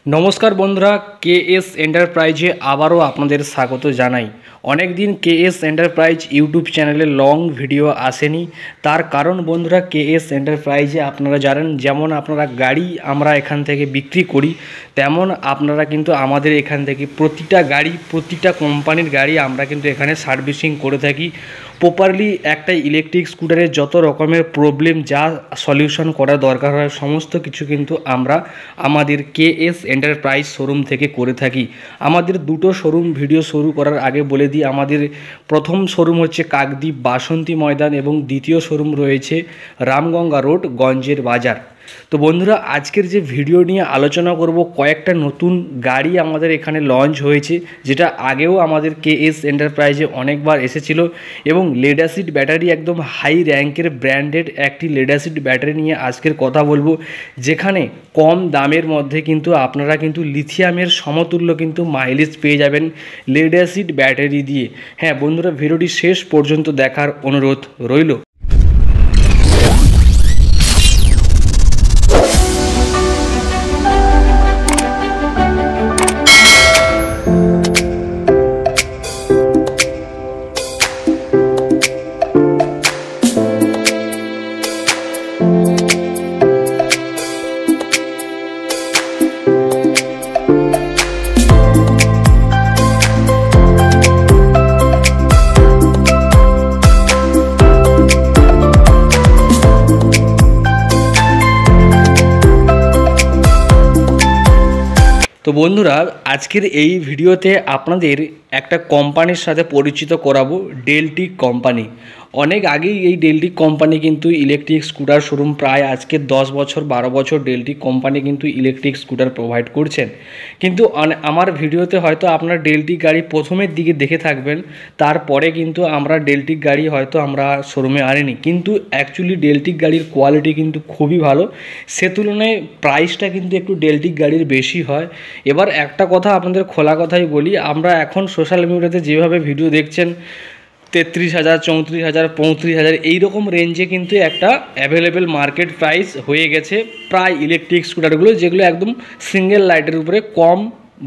নমস্কার বন্ধুরা, কেএস এন্টারপ্রাইজে আবারও আপনাদের স্বাগত জানাই। অনেক দিন কেএস এন্টারপ্রাইজ ইউটিউব চ্যানেলে লং ভিডিও আসেনি। তার কারণ বন্ধুরা, কেএস এন্টারপ্রাইজে আপনারা জানেন যেমন আপনারা গাড়ি আমরা এখান থেকে বিক্রি করি, তেমন আপনারা কিন্তু আমাদের এখান থেকে প্রতিটা গাড়ি, প্রতিটা কোম্পানির গাড়ি আমরা কিন্তু এখানে সার্ভিসিং করে থাকি। প্রপারলি একটা ইলেকট্রিক স্কুটারের যত রকমের প্রবলেম যা সলিউশন করা দরকার হয় সমস্ত কিছু কিন্তু আমরা আমাদের কেএস এন্টারপ্রাইজ শোরুম থেকে করে থাকি। আমাদের দুটো শোরুম ভিডিও শুরু করার আগে বলে দিই, আমাদের প্রথম শোরুম হচ্ছে কাকদ্বীপ বাসন্তী ময়দান এবং দ্বিতীয় শোরুম রয়েছে রামগঙ্গা রোড গঞ্জের বাজার। তো বন্ধুরা, আজকের যে ভিডিও নিয়ে আলোচনা করব, কয়েকটা নতুন গাড়ি আমাদের এখানে লঞ্চ হয়েছে, যেটা আগেও আমাদের কেএস এন্টারপ্রাইজে অনেকবার এসেছিল। এবং লেড অ্যাসিড ব্যাটারি, একদম হাই র্যাঙ্কের ব্র্যান্ডেড একটি লেড অ্যাসিড ব্যাটারি নিয়ে আজকের কথা বলবো, যেখানে কম দামের মধ্যে কিন্তু আপনারা কিন্তু লিথিয়ামের সমতুল্য কিন্তু মাইলেজ পেয়ে যাবেন লেড অ্যাসিড ব্যাটারি দিয়ে। হ্যাঁ বন্ধুরা, ভিডিওটি শেষ পর্যন্ত দেখার অনুরোধ রইল। তো বন্ধুরা, আজকের এই ভিডিওতে আপনাদের একটা কোম্পানির সাথে পরিচিত করাবো, ডেলটিক কোম্পানি। অনেক আগেই এই ডেলটিক কোম্পানি কিন্তু ইলেকট্রিক স্কুটার শোরুম, প্রায় আজকে 10 বছর 12 বছর ডেলটিক কোম্পানি কিন্তু ইলেকট্রিক স্কুটার প্রোভাইড করছেন। কিন্তু আমার ভিডিওতে হয়তো আপনার ডেলটিক গাড়ি প্রথমের দিকে দেখে থাকবেন, তারপরে কিন্তু আমরা ডেলটিক গাড়ি হয়তো আমরা শোরুমে আনিনি। কিন্তু অ্যাকচুয়ালি ডেলটিক গাড়ির কোয়ালিটি কিন্তু খুবই ভালো, সে তুলনায় প্রাইসটা কিন্তু একটু ডেলটিক গাড়ির বেশি হয়। এবার একটা কথা আপনাদের খোলা কথাই বলি, আমরা এখন সোশ্যাল মিডিয়াতে যেভাবে ভিডিও দেখছেন 33,000, 34,000, 35,000 এইরকম রেঞ্জে কিন্তু একটা অ্যাভেলেবেল মার্কেট প্রাইস হয়ে গেছে প্রায় ইলেকট্রিক স্কুটারগুলো, যেগুলো একদম সিঙ্গেল লাইটের উপরে কম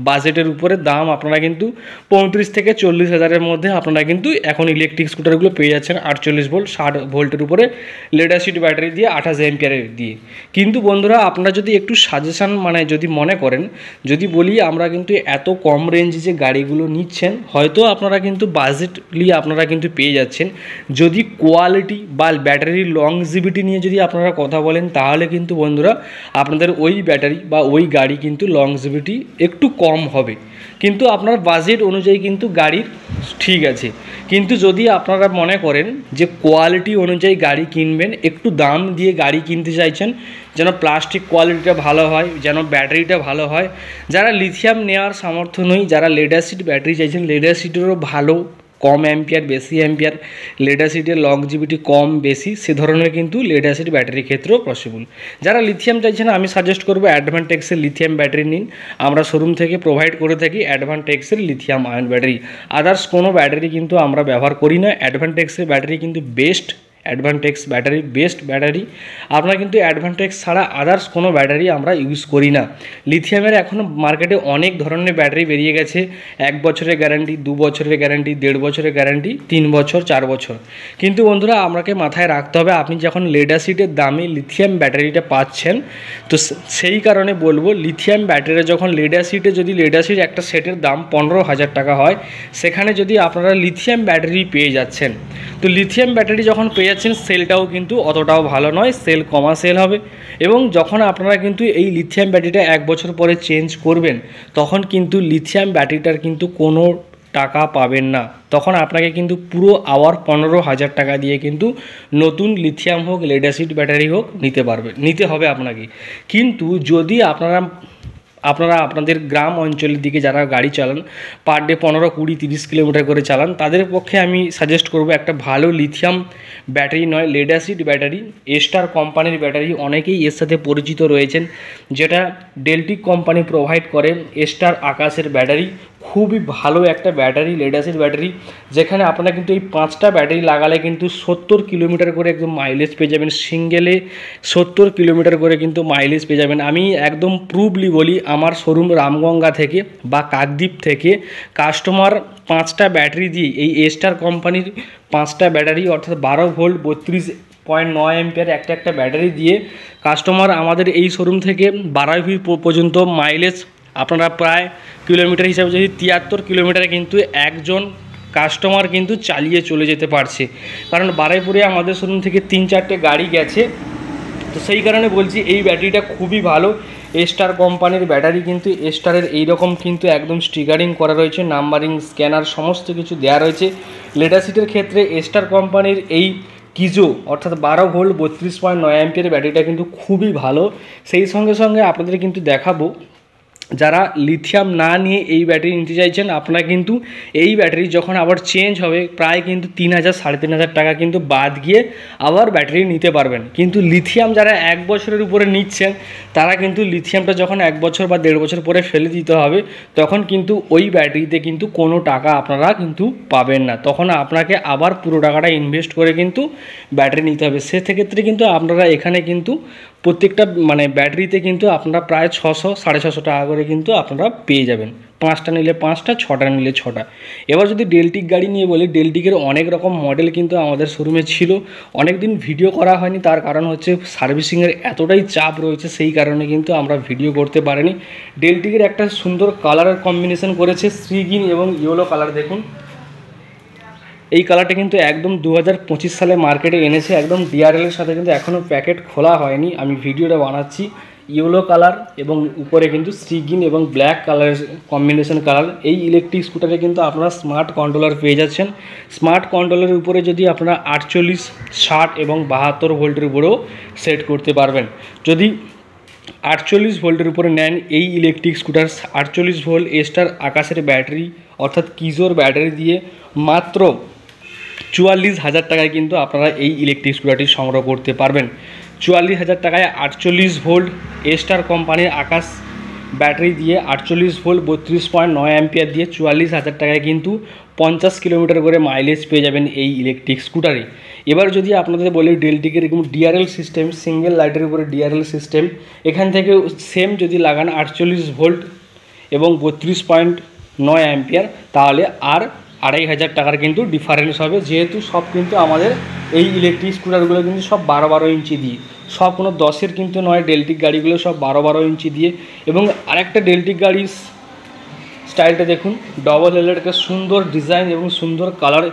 বাজেটের উপরে দাম। আপনারা কিন্তু 35 থেকে 40,000-এর মধ্যে আপনারা কিন্তু এখন ইলেকট্রিক স্কুটারগুলো পেয়ে যাচ্ছেন 48 ভোল্ট 60 ভোল্টের উপরে লেড অ্যাসিড ব্যাটারি দিয়ে 28 অ্যাম্পিয়ারের দিয়ে। কিন্তু বন্ধুরা, আপনারা যদি একটু সাজেশান যদি মনে করেন, যদি বলি আমরা কিন্তু এত কম রেঞ্জে যে গাড়িগুলো নিচ্ছেন, হয়তো আপনারা কিন্তু বাজেটলি আপনারা কিন্তু পেয়ে যাচ্ছেন। যদি কোয়ালিটি বা ব্যাটারির লংজিভিটি নিয়ে যদি আপনারা কথা বলেন, তাহলে কিন্তু বন্ধুরা আপনাদের ওই ব্যাটারি বা ওই গাড়ি কিন্তু লংজিভিটি একটু কম হবে, কিন্তু আপনার বাজেট অনুযায়ী কিন্তু গাড়ির ঠিক আছে। কিন্তু যদি আপনারা মনে করেন যে কোয়ালিটি অনুযায়ী গাড়ি কিনবেন, একটু দাম দিয়ে গাড়ি কিনতে চাইছেন, যেন প্লাস্টিক কোয়ালিটিটা ভালো হয়, যেন ব্যাটারিটা ভালো হয়, যারা লিথিয়াম নেওয়ার সামর্থ্য নেই, যারা লেড অ্যাসিড ব্যাটারি চাইছেন, লেড অ্যাসিডেরও ভালো কম অ্যাম্পিয়ার বেশি অ্যাম্পিয়ার, লেড অ্যাসিডের লংজিভিটি কম বেশি, সে ধরনের কিন্তু লেড অ্যাসিড ব্যাটারির ক্ষেত্রেও পসিবল। যারা লিথিয়াম চাইছেন, আমি সাজেস্ট করবো অ্যাডভান্টেক্সের লিথিয়াম ব্যাটারি নিন। আমরা শোরুম থেকে প্রোভাইড করে থাকি অ্যাডভান্টেক্সের লিথিয়াম আয়ন ব্যাটারি। আদার্স কোনো ব্যাটারি কিন্তু আমরা ব্যবহার করি না। অ্যাডভান্টেক্সের ব্যাটারি কিন্তু বেস্ট, অ্যাডভান্টেক্স ব্যাটারি বেস্ট ব্যাটারি। আপনারা কিন্তু অ্যাডভান্টেক্স ছাড়া আদার্স কোনো ব্যাটারি আমরা ইউজ করি না। লিথিয়ামের এখনও মার্কেটে অনেক ধরনের ব্যাটারি বেরিয়ে গেছে, 1 বছরের গ্যারান্টি, 2 বছরের গ্যারান্টি, 1.5 বছরের গ্যারান্টি, 3 বছর, 4 বছর। কিন্তু বন্ধুরা, আমাকে মাথায় রাখতে হবে, আপনি যখন লেড অ্যাসিডের দামে লিথিয়াম ব্যাটারিটা পাচ্ছেন, তো সেই কারণে বলবো লিথিয়াম ব্যাটারি যখন লেড অ্যাসিডে, যদি লেড অ্যাসিড একটা সেটের দাম 15,000 টাকা হয়, সেখানে যদি আপনারা লিথিয়াম ব্যাটারি পেয়ে যাচ্ছেন, তো লিথিয়াম ব্যাটারি যখন পেয়ে যাচ্ছেন, সেলটাও কিন্তু অতটাও ভালো নয়, সেল কমা সেল হবে। এবং যখন আপনারা কিন্তু এই লিথিয়াম ব্যাটারিটা 1 বছর পরে চেঞ্জ করবেন, তখন কিন্তু লিথিয়াম ব্যাটারিটার কিন্তু কোনো টাকা পাবেন না। তখন আপনাকে কিন্তু পুরো আওয়ার 15,000 টাকা দিয়ে কিন্তু নতুন লিথিয়াম হোক, লেড অ্যাসিড ব্যাটারি হোক নিতে হবে আপনাকে। কিন্তু যদি আপনাদের গ্রাম অঞ্চলের দিকে যারা গাড়ি চালান, পার ডে 15, 20, 30 কিলোমিটার করে চালান, তাদের পক্ষে আমি সাজেস্ট করব একটা ভালো লিথিয়াম ব্যাটারি নয়, লেড অ্যাসিড ব্যাটারি, এস্টার কোম্পানির ব্যাটারি। অনেকেই এর সাথে পরিচিত রয়েছেন, যেটা ডেলটিক কোম্পানি প্রোভাইড করেন। এস্টার আকাশের ব্যাটারি খুবই ভালো একটা ব্যাটারি, লেড অ্যাসিড ব্যাটারি, যেখানে আপনারা কিন্তু এই 5টা ব্যাটারি লাগালে কিন্তু 70 কিলোমিটার করে একদম মাইলেজ পেয়ে যাবেন। সিঙ্গেলে 70 কিলোমিটার করে কিন্তু মাইলেজ পেয়ে যাবেন। আমি একদম প্রুভলি বলি, আমার শোরুম রামগঙ্গা থেকে বা কাকদ্বীপ থেকে কাস্টমার 5টা ব্যাটারি দিয়ে, এই এস্টার কোম্পানির 5টা ব্যাটারি অর্থাৎ 12 ভোল্ট 32.9 অ্যাম্পিয়ার একটা ব্যাটারি দিয়ে কাস্টমার আমাদের এই শোরুম থেকে 12 পর্যন্ত মাইলেজ আপনারা প্রায় কিলোমিটার হিসাবে যদি 73 কিলোমিটারে কিন্তু একজন কাস্টমার কিন্তু চালিয়ে চলে যেতে পারছে। কারণ বারুইপুরে আমাদের শোরুম থেকে 3-4টে গাড়ি গেছে, তো সেই কারণে বলছি এই ব্যাটারিটা খুবই ভালো। এস্টার কোম্পানির ব্যাটারি, কিন্তু এস্টারের এইরকম কিন্তু একদম স্টিকারিং করা রয়েছে, নাম্বারিং, স্ক্যানার সমস্ত কিছু দেওয়া রয়েছে। লেড অ্যাসিডের ক্ষেত্রে এস্টার কোম্পানির এই কিজো অর্থাৎ 12 ভোল্ট 32.9 অ্যাম্পিয়ারের ব্যাটারিটা কিন্তু খুবই ভালো। সেই সঙ্গে সঙ্গে আপনাদের কিন্তু দেখাবো, যারা লিথিয়াম না নিয়ে এই ব্যাটারি নিতে চাইছেন, আপনারা কিন্তু এই ব্যাটারি যখন আবার চেঞ্জ হবে প্রায় কিন্তু 3,000-3,500 টাকা কিন্তু বাদ গিয়ে আবার ব্যাটারি নিতে পারবেন। কিন্তু লিথিয়াম যারা 1 বছরের উপরে নিচ্ছেন, তারা কিন্তু লিথিয়ামটা যখন 1 বছর বা 1.5 বছর পরে ফেলে দিতে হবে, তখন কিন্তু ওই ব্যাটারিতে কিন্তু কোনো টাকা আপনারা কিন্তু পাবেন না। তখন আপনাকে আবার পুরো টাকাটা ইনভেস্ট করে কিন্তু ব্যাটারি নিতে হবে। সেক্ষেত্রে কিন্তু আপনারা এখানে কিন্তু প্রত্যেকটা ব্যাটারিতে কিন্তু আপনারা প্রায় 600-650 টাকা করে কিন্তু আপনারা পেয়ে যাবেন। 5টা নিলে 5টা, 6টা নিলে 6টা। এবার যদি ডেলটিক গাড়ি নিয়ে বলি, ডেলটিকের অনেক রকম মডেল কিন্তু আমাদের শোরুমে ছিল, অনেক দিন ভিডিও করা হয়নি, তার কারণ হচ্ছে সার্ভিসিংয়ের এতটাই চাপ রয়েছে, সেই কারণে কিন্তু আমরা ভিডিও করতে পারিনি। ডেলটিকের একটা সুন্দর কালারের কম্বিনেশন করেছে, সি গ্রিন এবং ইয়েলো কালার। দেখুন এই কালারটা কিন্তু একদম 2025 সালে মার্কেটে এনেছে, একদম ডিআরএলের সাথে কিন্তু এখনও প্যাকেট খোলা হয়নি, আমি ভিডিওটা বানাচ্ছি। ইয়েলো কালার এবং উপরে কিন্তু সি গ্রিন এবং ব্ল্যাক কালারের কম্বিনেশন কালার। এই ইলেকট্রিক স্কুটারে কিন্তু আপনারা স্মার্ট কন্ট্রোলার পেয়ে যাচ্ছেন। স্মার্ট কন্ট্রোলারের উপরে যদি আপনারা 48, 60 এবং 72 ভোল্টের উপরেও সেট করতে পারবেন। যদি 48 ভোল্টের উপরে নেন এই ইলেকট্রিক স্কুটার, 48 ভোল্ট এস্টার আকাশের ব্যাটারি অর্থাৎ কিজোর ব্যাটারি দিয়ে মাত্র 44,000 টাকায় কিন্তু আপনারা এই ইলেকট্রিক স্কুটারটি সংগ্রহ করতে পারবেন। 44,000 টাকায় 48 ভোল্ট এস্টার কোম্পানির আকাশ ব্যাটারি দিয়ে 48 ভোল্ট 32.9 অ্যাম্পিয়ার দিয়ে 44,000 টাকায় কিন্তু 50 কিলোমিটার করে মাইলেজ পেয়ে যাবেন এই ইলেকট্রিক স্কুটারে। এবার যদি আপনাদের বলি ডেলটিকের এরকম ডিআরএল সিস্টেম, সিঙ্গেল লাইটের উপরে ডিআরএল সিস্টেম, এখান থেকে সেম যদি লাগান 48 ভোল্ট এবং 32.9 অ্যাম্পিয়ার, তাহলে আর 2,500 টাকার কিন্তু ডিফারেন্স হবে। যেহেতু সব কিন্তু আমাদের এই ইলেকট্রিক স্কুটারগুলো কিন্তু সব 12-12 ইঞ্চি দিয়ে, সব কোনো 10-এর কিন্তু নয়, ডেলটিক গাড়িগুলো সব 12-12 ইঞ্চি দিয়ে। এবং আরেকটা ডেলটিক গাড়ির স্টাইলটা দেখুন, ডবল হেডলাইটের সুন্দর ডিজাইন এবং সুন্দর কালার।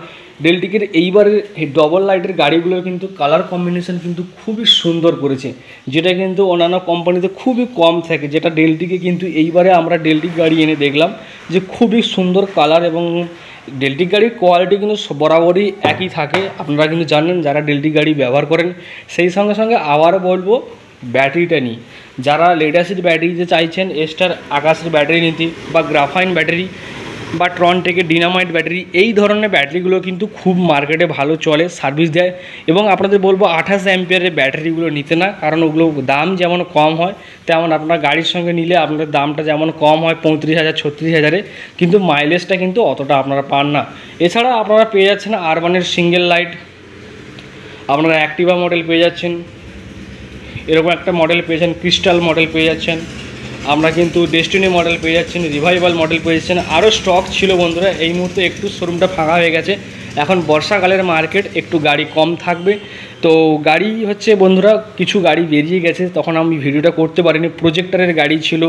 ডেলটিকের এইবারের ডবল লাইটের গাড়িগুলোর কিন্তু কালার কম্বিনেশন কিন্তু খুবই সুন্দর করেছে, যেটা কিন্তু অন্যান্য কোম্পানিতে খুবই কম থাকে, যেটা ডেলটিকে কিন্তু এইবারে আমরা ডেলটিক গাড়ি এনে দেখলাম যে খুবই সুন্দর কালার। এবং ডেলটিক গাড়ির কোয়ালিটি কিন্তু বরাবরই একই থাকে, আপনারা কিন্তু জানেন যারা ডেলটিক গাড়ি ব্যবহার করেন। সেই সঙ্গে সঙ্গে আবার বলবো ব্যাটারিটা নিই, যারা লেড অ্যাসিড ব্যাটারি যে চাইছেন, এস্টার আকাশের ব্যাটারি নিতে বা গ্রাফাইন ব্যাটারি বা ট্রনটেকের ডিনামাইট ব্যাটারি, এই ধরনের ব্যাটারিগুলো কিন্তু খুব মার্কেটে ভালো চলে, সার্ভিস দেয়। এবং আপনাদের বলবো 28 অ্যাম্পিয়ারের ব্যাটারিগুলো নিতে না, কারণ ওগুলো দাম যেমন কম হয় তেমন আপনার গাড়ির সঙ্গে নিলে আপনাদের দামটা যেমন কম হয় 35,000-36,000-এ, কিন্তু মাইলেজটা কিন্তু অতটা আপনারা পান না। এছাড়া আপনারা পেয়ে যাচ্ছেন আরবানের সিঙ্গেল লাইট, আপনারা অ্যাক্টিভা মডেল পেয়ে যাচ্ছেন, এরকম একটা মডেল পেয়েছেন, ক্রিস্টাল মডেল পেয়ে যাচ্ছেন, আমরা কিন্তু ডেস্টিনি মডেল পেয়ে যাচ্ছেন, রিভাইভাল মডেল পেয়ে যাচ্ছেন। আরও স্টক ছিল বন্ধুরা, এই মুহূর্তে একটু শোরুমটা ফাঁকা হয়ে গেছে, এখন বর্ষাকালের মার্কেট, একটু গাড়ি কম থাকবে। তো গাড়ি হচ্ছে বন্ধুরা কিছু গাড়ি বেরিয়ে গেছে, তখন আমি ভিডিওটা করতে পারিনি। প্রজেক্টরের গাড়ি ছিল,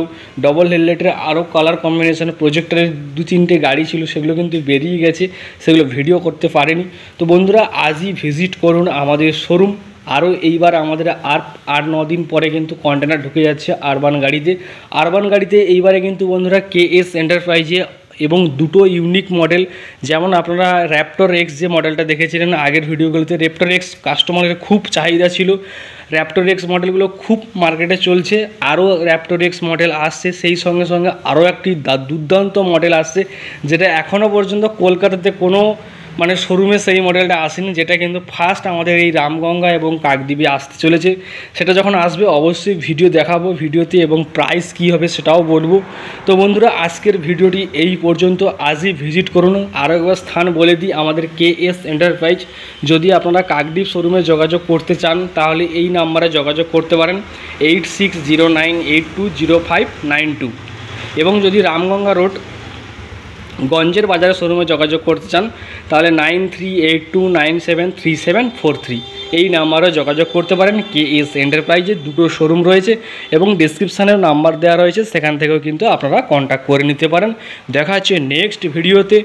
ডবল হেডলাইটের আরও কালার কম্বিনেশনে প্রজেক্টরের 2-3টে গাড়ি ছিল, সেগুলো কিন্তু বেরিয়ে গেছে, সেগুলো ভিডিও করতে পারিনি। তো বন্ধুরা আজই ভিজিট করুন আমাদের শোরুম। আরও এইবার আমাদের আর 8-9 দিন পরে কিন্তু কন্টেনার ঢুকে যাচ্ছে আরবান গাড়িতে। আরবান গাড়িতে এইবারে কিন্তু বন্ধুরা কেএস এন্টারপ্রাইজে এবং দুটো ইউনিক মডেল, যেমন আপনারা র্যাপটর এক্স যে মডেলটা দেখেছিলেন আগের ভিডিওগুলোতে, র্যাপটর এক্স কাস্টমারের খুব চাহিদা ছিল, র্যাপটর এক্স মডেলগুলো খুব মার্কেটে চলছে, আরও র্যাপটর এক্স মডেল আসছে। সেই সঙ্গে সঙ্গে আরও একটি দুর্দান্ত মডেল আসছে, যেটা এখনও পর্যন্ত কলকাতাতে কোনো মানে শোরুমে সেই মডেলটা আসেনি, যেটা কিন্তু ফার্স্ট আমাদের এই রামগঙ্গা এবং কাকদ্বীপে আসতে চলেছে। সেটা যখন আসবে অবশ্যই ভিডিও দেখাবো ভিডিওতে, এবং প্রাইস কী হবে সেটাও বলবো। তো বন্ধুরা আজকের ভিডিওটি এই পর্যন্ত। আজই ভিজিট করুন। আরও একবার স্থান বলে দিই, আমাদের KS এন্টারপ্রাইজ। যদি আপনারা কাকদ্বীপ শোরুমে যোগাযোগ করতে চান তাহলে এই নাম্বারে যোগাযোগ করতে পারেন 8609820592। এবং যদি রামগঙ্গা রোড গঞ্জের বাজারে শোরুমে যোগাযোগ করতে চান তাহলে 9382973743 এই নাম্বারে যোগাযোগ করতে পারেন। KS এন্টারপ্রাইজের দুটো শোরুম রয়েছে এবং ডিসক্রিপশানেও নাম্বার দেওয়া রয়েছে, সেখান থেকেও কিন্তু আপনারা কন্ট্যাক্ট করে নিতে পারেন। দেখা হচ্ছে নেক্সট ভিডিওতে।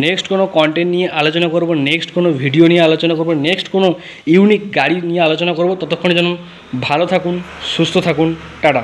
নেক্সট কোনো কন্টেন্ট নিয়ে আলোচনা করব, নেক্সট কোনো ভিডিও নিয়ে আলোচনা করব, নেক্সট কোনো ইউনিক গাড়ি নিয়ে আলোচনা করব। ততক্ষণে যেন ভালো থাকুন, সুস্থ থাকুন। টাটা।